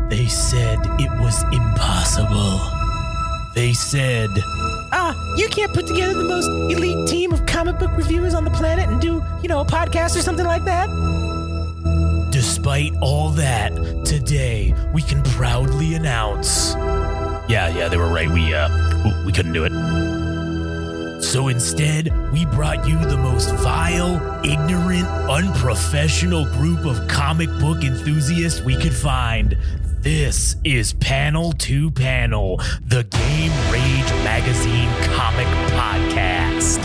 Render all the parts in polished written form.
They said it was impossible. They said, you can't put together the most elite team of comic book reviewers on the planet and do, a podcast or something like that? Despite all that, today we can proudly announce. Yeah, they were right. We couldn't do it. So instead, we brought you the most vile, ignorant, unprofessional group of comic book enthusiasts we could find. This is Panel to Panel, the Game Rage Magazine comic podcast.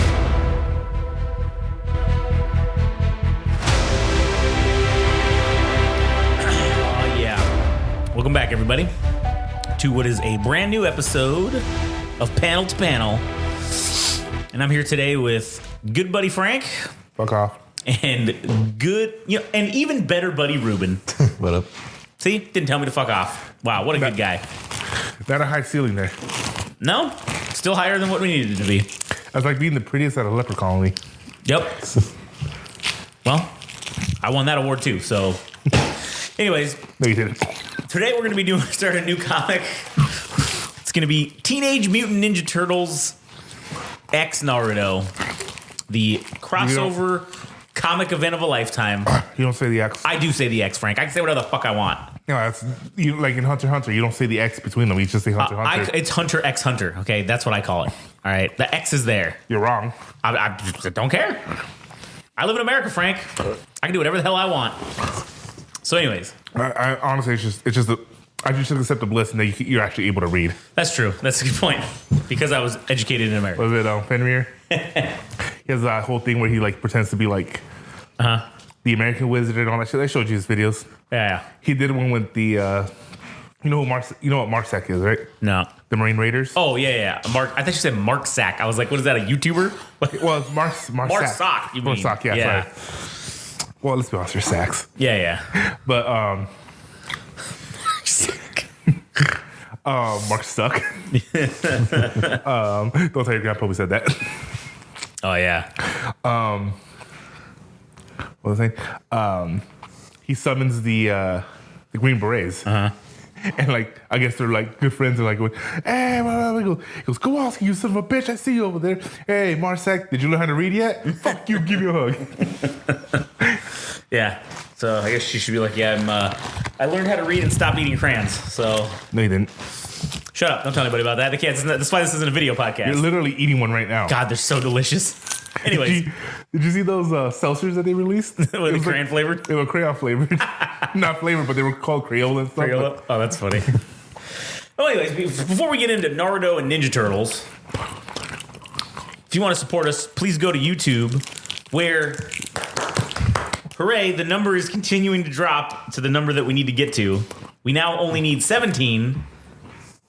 Welcome back, everybody, to what is a brand new episode of Panel to Panel. And I'm here today with good buddy Frank. Fuck off. And good, and even better buddy Rueben. What up? See? Didn't tell me to fuck off. Wow, what a good guy. Not a high ceiling there. No? Still higher than what we needed it to be. That's like being the prettiest at a leper colony. Yep. Well, I won that award too, so. Anyways. No, you didn't. Today we're going to be starting a new comic. It's going to be Teenage Mutant Ninja Turtles X Naruto. The crossover comic event of a lifetime. You don't say the X. I do say the X, Frank. I can say whatever the fuck I want. That's like in Hunter x Hunter. You don't say the X between them. You just say Hunter x Hunter. It's Hunter x Hunter. Okay, that's what I call it. All right, the X is there. You're wrong. I don't care. I live in America, Frank. I can do whatever the hell I want. So, anyways, I honestly, I just accept the bliss and that you're actually able to read. That's true. That's a good point. Because I was educated in America. Was it Fenrir? He has that whole thing where he pretends to be the American wizard and all that shit. I showed you his videos. Yeah. He did one with the you know what Marsack is, right? No. The Marine Raiders. Oh yeah. Mark. I thought you said Mark Sack. I was like, what is that? A YouTuber? Well, it's Mark Sock. You mean? Mark Sock. Yeah. Sorry. Well, let's be honest, there's sacks. Yeah. But Mark Stuck. Don't tell your grandpa we said that. Oh yeah. What was I saying? He summons the Green Berets. And I guess they're good friends. They're going, hey, he goes, Kowalski, you son of a bitch, I see you over there. Hey, Marsack, did you learn how to read yet? Fuck you, give you a hug. Yeah. So I guess she should be like, I learned how to read and stopped eating crayons. So no, you didn't. Shut up! Don't tell anybody about that. They can't. That's why this isn't a video podcast. You're literally eating one right now. God, they're so delicious. Anyways, did you see those seltzers that they released? Were they crayon flavored? They were crayon flavored. Not flavored, but they were called Crayola and stuff. Crayola? Oh, that's funny. Well, anyways, before we get into Naruto and Ninja Turtles, if you want to support us, please go to YouTube, where, hooray, the number is continuing to drop to the number that we need to get to. We now only need 17,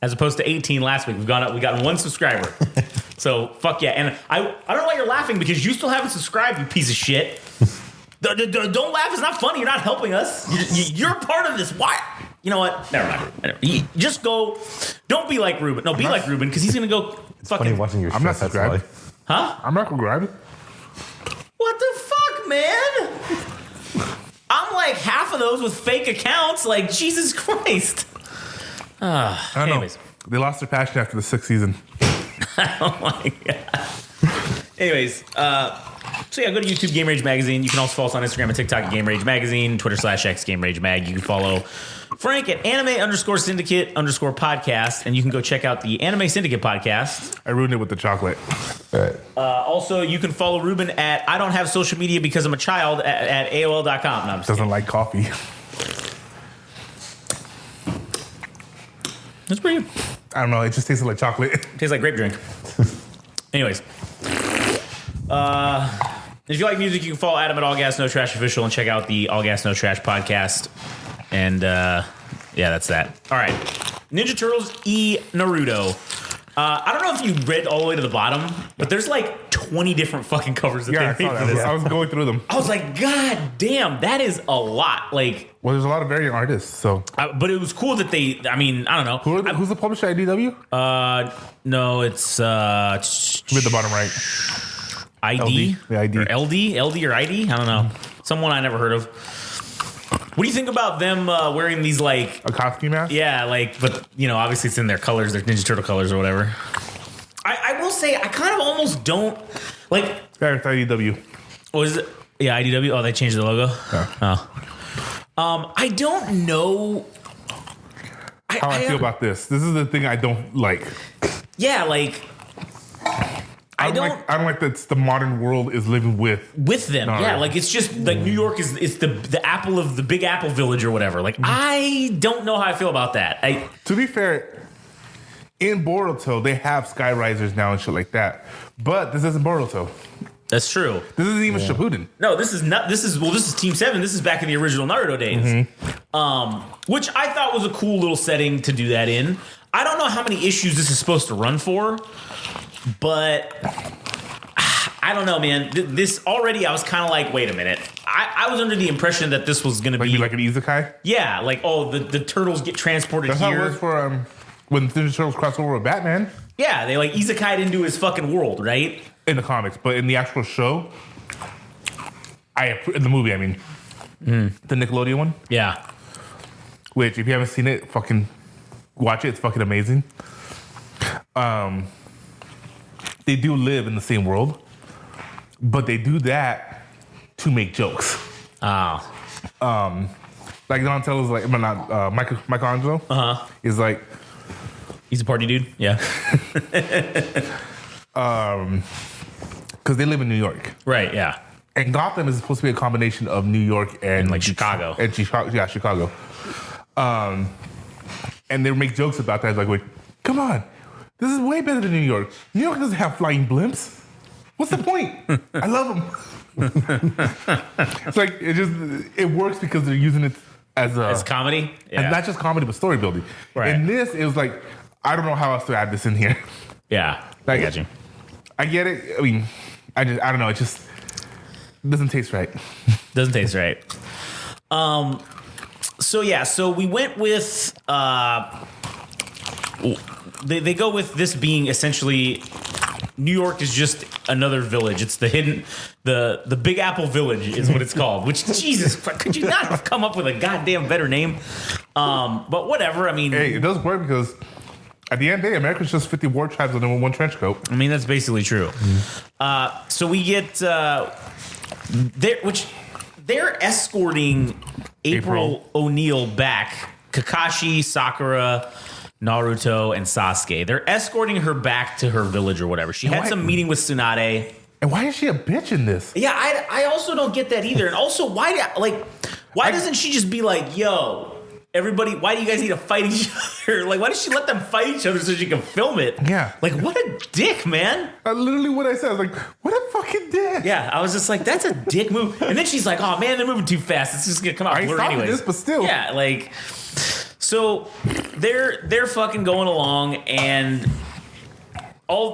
as opposed to 18 last week. We've gotten one subscriber. So, fuck yeah. And I don't know why you're laughing, because you still haven't subscribed, you piece of shit. Don't laugh. It's not funny. You're not helping us. You're part of this. Why? You know what? Never mind. Just go. Don't be like Rueben. No, be like Rueben, because he's going to go it's fucking. Funny watching your I'm not shit, subscribed. Huh? I'm not subscribed. What the fuck, man? I'm like half of those with fake accounts. Like, Jesus Christ. I don't anyways. know. They lost their passion after the 6th season. Oh my God. Anyways, so yeah, go to YouTube, Game Rage Magazine. You can also follow us on Instagram and TikTok at Game Rage Magazine, Twitter /X Game Rage Mag. You can follow Frank at anime_syndicate_podcast, and you can go check out the Anime Syndicate podcast. I ruined it with the chocolate. All right. Also, you can follow Rueben at I don't have social media because I'm a child at AOL.com. No, I'm just Doesn't kidding. like coffee. That's pretty good. I don't know. It just tastes like chocolate. Tastes like grape drink. Anyways. If you like music, you can follow Adam at All Gas No Trash Official and check out the All Gas No Trash podcast. And yeah, that's that. All right. Ninja Turtles Naruto. I don't know if you read all the way to the bottom, but there's 20 different fucking covers that Yeah, I they saw made for that. this. I was going through them. I was like, God damn, that is a lot. Well, there's a lot of variant artists, so. But it was cool that they, I don't know. Who's the publisher at IDW? No, it's Mid the bottom right. ID? LD. The ID. Or LD or ID? I don't know. Someone I never heard of. What do you think about them wearing these like Akatsuki mask? Yeah, like, but obviously it's in their colors, their Ninja Turtle colors or whatever. I will say I kind of almost don't like. Yeah, it's IDW. Was it? Yeah, IDW. Oh, they changed the logo. Yeah. Oh, I don't know How I feel about this. This is the thing I don't like. Yeah, like I don't like that the modern world is living with them. No, yeah, like it's just like New York is the apple of the Big Apple Village or whatever. Like I don't know how I feel about that. To be fair, in Boruto they have sky risers now and shit like that, but this isn't Boruto. That's true. This isn't even Shippuden. No, this is not. This is Team 7. This is back in the original Naruto days, which I thought was a cool little setting to do that in. I don't know how many issues this is supposed to run for, but I don't know, man. This already, I was kind of like, wait a minute. I was under the impression that this was going to be like an isekai. Yeah, like the turtles get transported That's here. how it was for when Ninja Turtles crossed over with Batman. Yeah, they like isekai'd into his fucking world, right? In the comics, but in the actual show, in the movie, I mean, the Nickelodeon one. Yeah. Which, if you haven't seen it, fucking watch it. It's fucking amazing. They do live in the same world, but they do that to make jokes. Oh. Like Donatello's like, not Michelangelo. Is like, he's a party dude. Yeah. Because they live in New York, right? Yeah. And Gotham is supposed to be a combination of New York and like Chicago. And Chicago, yeah, Chicago. And they make jokes about that. Like, wait, come on, this is way better than New York. New York doesn't have flying blimps. What's the point? I love them. It's like it works because they're using it as comedy, and not just comedy but story building. Right. In this, it was like I don't know how else to add this in here. Yeah, like, I get you. I get it. I mean, I don't know. It just doesn't taste right. Doesn't taste right. So we went with they go with this being essentially New York is just another village. It's the Big Apple Village is what it's called. Which Jesus, could you not have come up with a goddamn better name? But whatever. I mean, hey, it does work because at the end of the day, America's just 50 war tribes under one trench coat. I mean, that's basically true. So we get they're escorting April O'Neil back. Kakashi, Sakura, Naruto, and Sasuke. They're escorting her back to her village or whatever. She had some meeting with Tsunade. And why is she a bitch in this? Yeah, I also don't get that either. And also, why doesn't she just be like, yo, everybody, why do you guys need to fight each other? Like, why does she let them fight each other so she can film it? Yeah. Like, what a dick, man. Literally what I said. I was like, what a fucking dick. Yeah, I was just like, that's a dick move. And then she's like, oh, man, they're moving too fast. It's just going to come out blurry anyways. This, but still. Yeah, like, so they're fucking going along and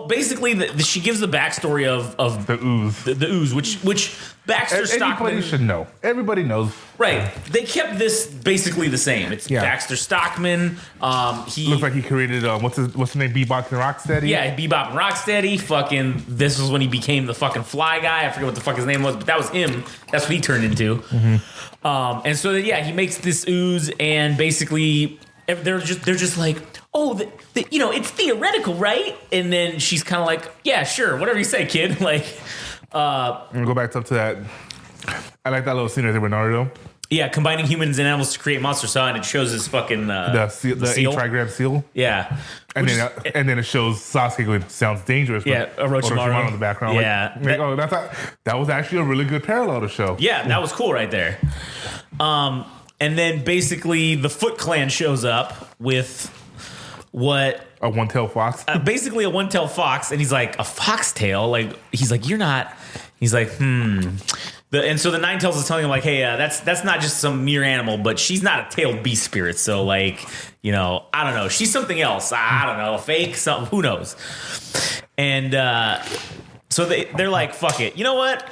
basically she gives the backstory of the ooze. The ooze, which Baxter Stockman. Everybody should know. Everybody knows. Right. They kept this basically the same. It's Baxter Stockman. He looks like he created what's his name? Bebop and Rocksteady. Yeah, Bebop and Rocksteady. Fucking this was when he became the fucking fly guy. I forget what the fuck his name was, but that was him. That's what he turned into. And so he makes this ooze and basically they're just like, oh, it's theoretical, right? And then she's kind of like, yeah, sure, whatever you say, kid. Like, I'm gonna go back up to that. I like that little scene right there with Naruto. Yeah, combining humans and animals to create Monster Saw, and it shows his fucking the seal. 8-trigram seal. Yeah, and then it shows Sasuke going, sounds dangerous. Yeah, Orochimaru in the background. Yeah, that was actually a really good parallel to show. Yeah, that was cool right there. And then basically the Foot Clan shows up with what? A one-tailed fox. Basically a one-tailed fox, and he's like, a foxtail? Like, he's like, you're not. He's like, And so the Nine Tails is telling him like, hey, that's not just some mere animal, but she's not a tailed beast spirit. So like, I don't know. She's something else. I don't know. Fake, something. Who knows? And so they're like, fuck it. You know what?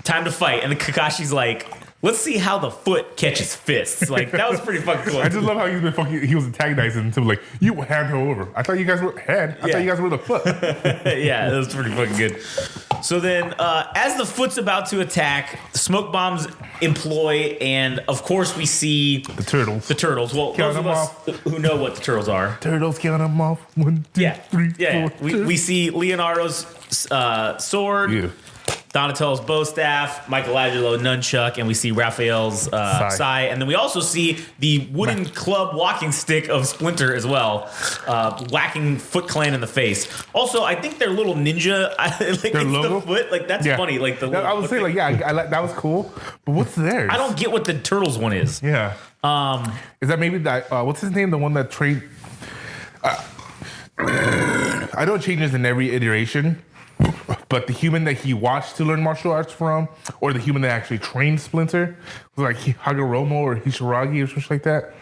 Time to fight. And the Kakashi's like, let's see how the foot catches fists. Like, that was pretty fucking cool. I just love how he was antagonizing until like, you hand her over. I thought you guys were the foot. Yeah, that was pretty fucking good. So then, as the Foot's about to attack, smoke bombs employ, and of course we see The turtles. the turtles. Well, Count those of them us off. who know what the turtles are. Turtles, count them off. 1, 2, Yeah, 3, yeah. 4. We see Leonardo's sword, Yeah. Donatello's bow staff, Michelangelo nunchuck, and we see Raphael's sai. And then we also see the wooden club walking stick of Splinter as well, whacking Foot Clan in the face. Also, I think their little ninja, like Their it's logo? the foot, like that's Yeah. funny. Like the I was saying, like, yeah, I like that was cool. But what's theirs? I don't get what the turtles one is. Yeah. Is that maybe that? What's his name? The one that trained. I know it changes in every iteration, but the human that he watched to learn martial arts from, or the human that actually trained Splinter, was like Hagoromo or Hisaragi or something like that.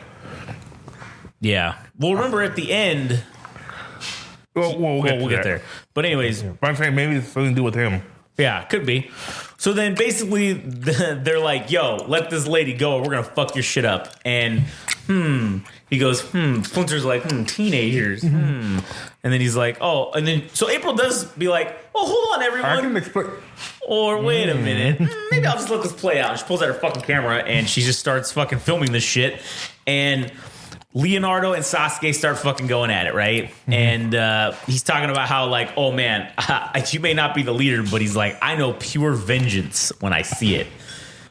Yeah. Well, remember at the end. Well, we'll Get there. But anyways, But I'm saying maybe it's something to do with him. yeah, could be. So then basically they're like, yo, let this lady go or we're going to fuck your shit up. And he goes, Splinter's like, teenagers. And then he's like, oh, and then so April does be like, oh, hold on, I everyone. can explain. Or wait a minute. Maybe I'll just let this play out. And she pulls out her fucking camera and she just starts fucking filming this shit. And Leonardo and Sasuke start fucking going at it, right? And he's talking about how, like, oh man, you may not be the leader, but he's like, I know pure vengeance when I see it.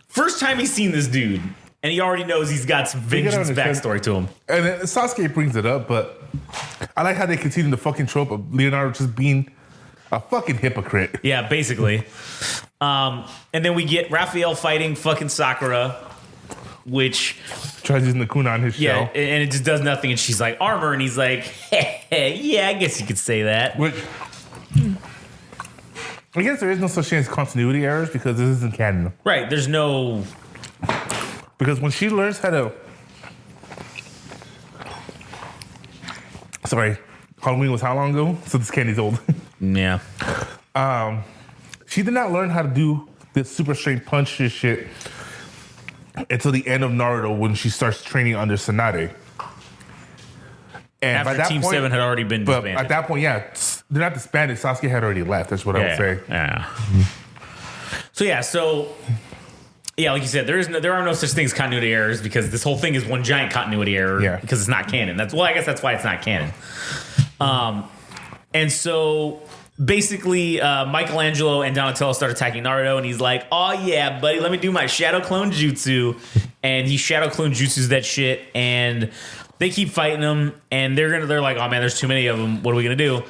First time he's seen this dude, and he already knows he's got some vengeance backstory to him. And then Sasuke brings it up, but I like how they continue the fucking trope of Leonardo just being a fucking hypocrite. Yeah, basically. And then we get Raphael fighting fucking Sakura, which Tries using the kunai on his yeah, shell. and it just does nothing. And she's like, armor, and he's like, yeah, I guess you could say that. Which I guess there is no such thing as continuity errors because this isn't canon. Right? There's no. Because when she learns how to, sorry, Halloween was how long ago? So this candy's old. Yeah. She did not learn how to do this super strength punch shit until the end of Naruto when she starts training under Tsunade. And by After that Team point, 7 had already been but disbanded. at that point, yeah, they're not disbanded. Sasuke had already left. That's what I would say. Yeah. So like you said, there are no such things as continuity errors because this whole thing is one giant continuity error. Yeah. Because it's not canon. I guess that's why it's not canon. And so basically, Michelangelo and Donatello start attacking Naruto, and he's like, "Oh yeah, buddy, let me do my shadow clone jutsu," and he shadow clone jutsus that shit, and they keep fighting him, and they're like, "Oh man, there's too many of them. What are we gonna do?"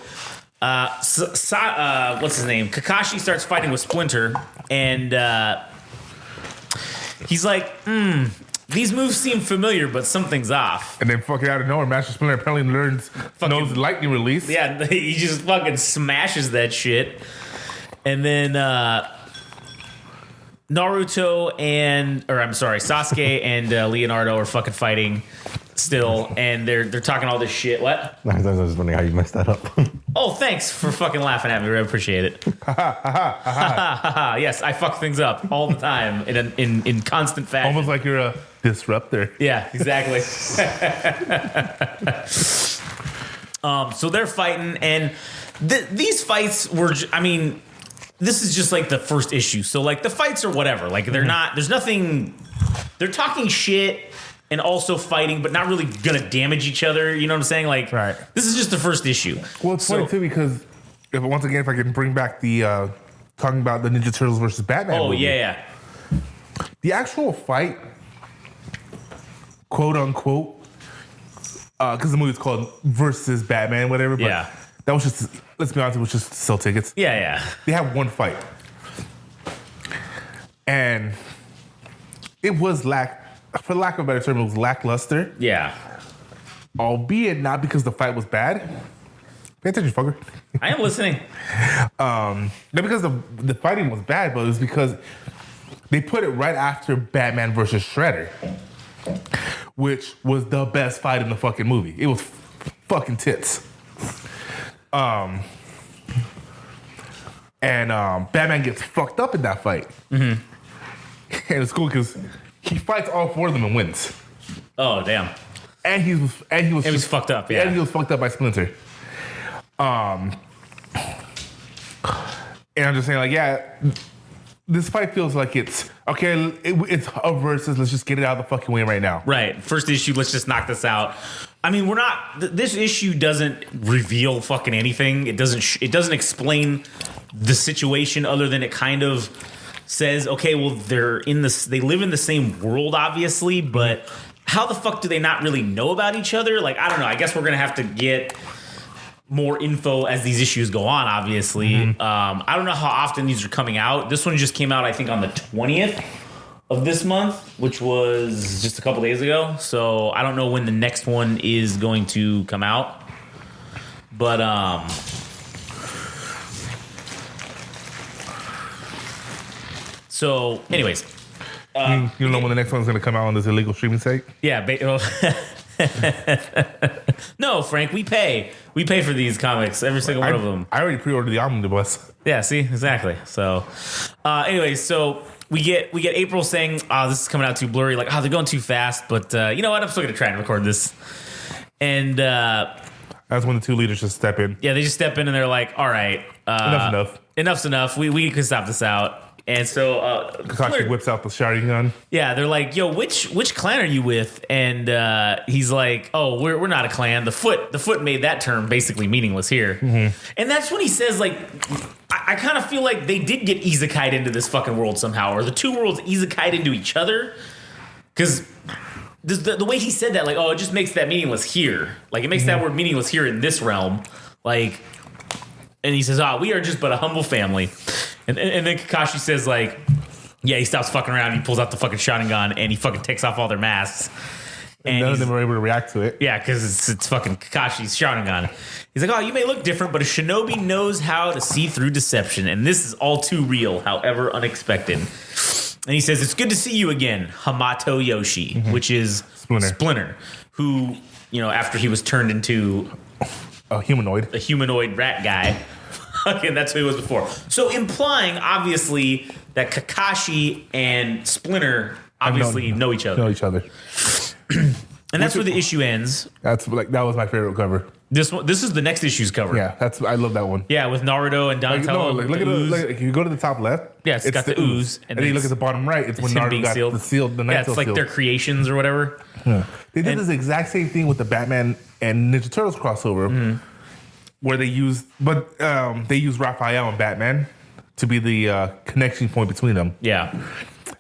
What's his name? Kakashi starts fighting with Splinter, and he's like, these moves seem familiar, but something's off. And then fucking out of nowhere, Master Splinter apparently knows the lightning release. Yeah, he just fucking smashes that shit. And then Sasuke and Leonardo are fucking fighting still, and they're talking all this shit. What? I was just wondering how you messed that up. Oh, thanks for fucking laughing at me. I appreciate it. Yes, I fuck things up all the time in constant fashion. Almost like you're a disruptor. Yeah, exactly. So they're fighting, and these fights were, this is just like the first issue. So like the fights are whatever. Like they're not, there's nothing, they're talking shit and also fighting, but not really gonna damage each other. You know what I'm saying? Like, Right. This is just the first issue. Well, it's funny too because once again, if I can bring back the talking about the Ninja Turtles versus Batman. Oh, movie, yeah. the actual fight, quote unquote, because the movie's called versus Batman, whatever. But Yeah. that was just, let's be honest, it was just to sell tickets. Yeah. They had one fight, and it was for lack of a better term, it was lackluster. Yeah. Albeit not because the fight was bad. Pay attention, fucker. I am listening. Not because the fighting was bad, but it was because they put it right after Batman versus Shredder, which was the best fight in the fucking movie. It was fucking tits. And Batman gets fucked up in that fight. Mm-hmm. And it's cool because he fights all four of them and wins. Oh, damn. And he was fucked up, yeah. And he was fucked up by Splinter. And I'm just saying, like, yeah, this fight feels like it's okay. It's a versus. Let's just get it out of the fucking way right now. Right. First issue. Let's just knock this out. I mean, we're not. This issue doesn't reveal fucking anything. It doesn't. It doesn't explain the situation other than it kind of says, okay, well, they're in this. They live in the same world, obviously, but how the fuck do they not really know about each other? Like, I don't know. I guess we're gonna have to get more info as these issues go on, obviously. I don't know how often these are coming out. This one just came out, I think, on the 20th of this month, which was just a couple days ago. So I don't know when the next one is going to come out. But so anyways, you don't know when the next one's going to come out on this illegal streaming site? yeah. No, Frank, we pay for these comics, every single one of them. I already pre-ordered the omnibus. Yeah, see, exactly. So, anyways, so we get April saying, "Oh, this is coming out too blurry." Like, "Oh, they're going too fast." But you know what? I'm still gonna try and record this. And that's when the two leaders just step in. yeah, they just step in and they're like, "All right, Enough's enough. Enough's enough. We can stop this out." And so Kakashi whips out the shouting gun. yeah, they're like, "Yo, which clan are you with?" And he's like, "Oh, we're not a clan. The foot made that term basically meaningless here." And that's when he says, like, I kind of feel like they did get isekai'd into this fucking world somehow, or the two worlds isekai'd into each other, because the way he said that, like, oh, it just makes that meaningless here. Like, it makes that word meaningless here in this realm, like. And he says, we are just but a humble family. And then Kakashi says, like, yeah, he stops fucking around. He pulls out the fucking shotgun gun and he fucking takes off all their masks. And none of them are able to react to it. Yeah, because it's fucking Kakashi's shotgun gun. He's like, you may look different, but a shinobi knows how to see through deception. And this is all too real, however unexpected. And he says, it's good to see you again, Hamato Yoshi, which is Splinter, who, you know, after he was turned into a humanoid rat guy. Okay, that's who he was before. So implying, obviously, that Kakashi and Splinter obviously know each other. And that's where the issue ends. That was my favorite cover. This is the next issue's cover. Yeah, I love that one. Yeah, with Naruto and Donatello. Look at if you go to the top left. Yeah, it's got the ooze. And then you look at the bottom right, it's when Naruto got the seal. Yeah, it's like their creations or whatever. Yeah. They did this exact same thing with the Batman and Ninja Turtles crossover, where they used Raphael and Batman to be the connection point between them. Yeah.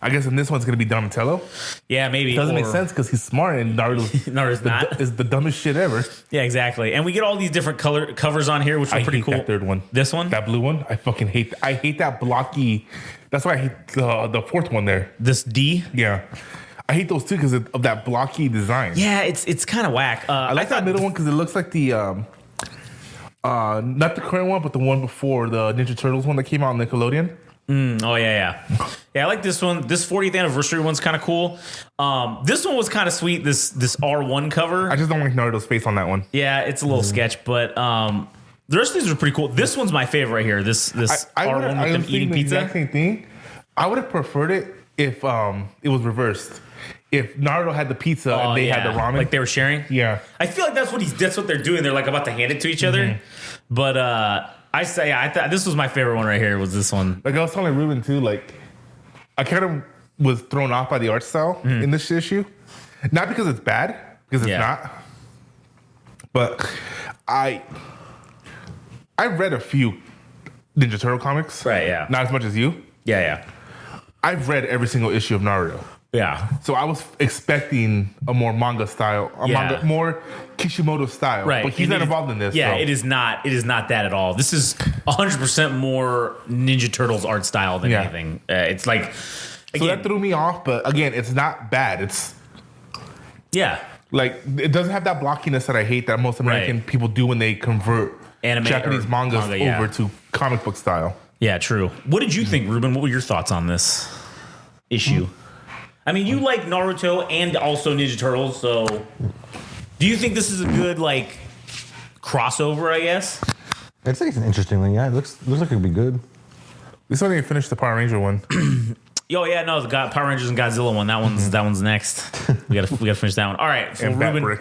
I guess in this one's going to be Donatello. Yeah, maybe. It doesn't make sense because he's smart and Naruto's not. Is the dumbest shit ever. Yeah, exactly. And we get all these different color covers on here, which are pretty cool. That third one. This one? That blue one? I fucking hate. I hate that blocky. That's why I hate the fourth one there. This D? Yeah. I hate those two because of that blocky design. Yeah, it's kind of whack. I like that middle one because it looks like the not the current one, but the one before, the Ninja Turtles one that came out on Nickelodeon. Oh yeah. I like this one. This 40th anniversary one's kind of cool. This one was kind of sweet. This R1 cover. I just don't like Naruto's face on that one. Yeah, it's a little sketch, but the rest of these are pretty cool. This one's my favorite right here. This R1 with them eating pizza. The exact same thing. I would have preferred it if it was reversed. If Naruto had the pizza and they had the ramen, like they were sharing. Yeah, I feel like that's what they're doing. They're like about to hand it to each other. But I thought this was my favorite one right here. Was this one? Like I was telling Rueben too. Like I kind of was thrown off by the art style in this issue, not because it's bad, because it's not. But I read a few Ninja Turtle comics. Right. Yeah. Not as much as you. Yeah. I've read every single issue of Naruto. Yeah. So I was expecting a more manga style, more Kishimoto style. Right. But he's not involved in this. Yeah, so. it is not that at all. This is 100% more Ninja Turtles art style than anything. It's like, again, so that threw me off, but again, it's not bad. It's like it doesn't have that blockiness that I hate that most American people do when they convert Japanese mangas over to comic book style. Yeah, true. What did you think, Ruben? What were your thoughts on this issue? I mean, you like Naruto and also Ninja Turtles, so do you think this is a good like crossover? I guess I'd say it's an interesting one. Yeah, it looks like it'd be good. We still didn't finish the Power Ranger one. Oh yeah, no, the Power Rangers and Godzilla one. That one's next. We gotta finish that one. All right, so and Ruben,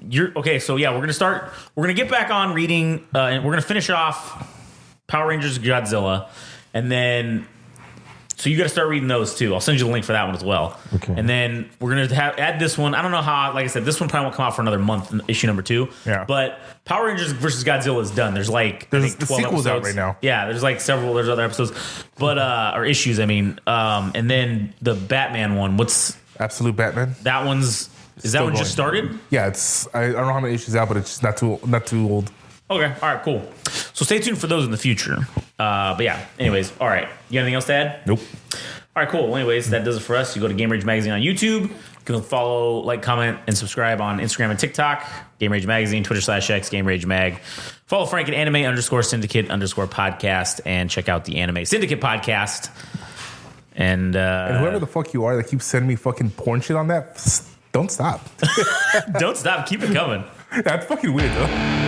you're okay. So yeah, we're gonna get back on reading, and we're gonna finish off Power Rangers, Godzilla, and then. So you got to start reading those too. I'll send you the link for that one as well. Okay. And then we're gonna add this one. I don't know how. Like I said, this one probably won't come out for another month. Issue number 2. Yeah. But Power Rangers versus Godzilla is done. There's like I think the 12 sequel's out episodes right now. Yeah. There's like several. There's other episodes, but or issues. I mean, and then the Batman one. What's Absolute Batman. that one's? Is that Still one just going. started? Yeah, it's I don't know how many issues out, but it's just not too old. Okay. All right. Cool. So stay tuned for those in the future. But yeah. Anyways. All right. You got anything else to add? Nope. All right, cool. Well, anyways, that does it for us. You go to Game Rage Magazine on YouTube. You can follow, like, comment, and subscribe on Instagram and TikTok. Game Rage Magazine, Twitter/X, Game Rage Mag. Follow Frank at anime_syndicate_podcast and check out the Anime Syndicate podcast. And whoever the fuck you are that keeps sending me fucking porn shit on that, don't stop. don't stop. Keep it coming. That's fucking weird, though.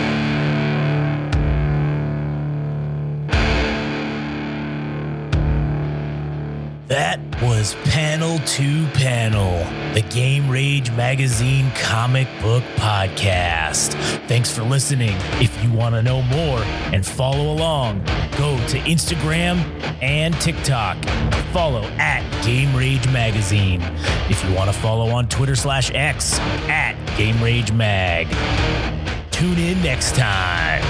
That was Panel to Panel, the Game Rage Magazine comic book podcast. Thanks for listening. If you want to know more and follow along, go to Instagram and TikTok. Follow at Game Rage Magazine. If you want to follow on Twitter/X at Game Rage Mag. Tune in next time.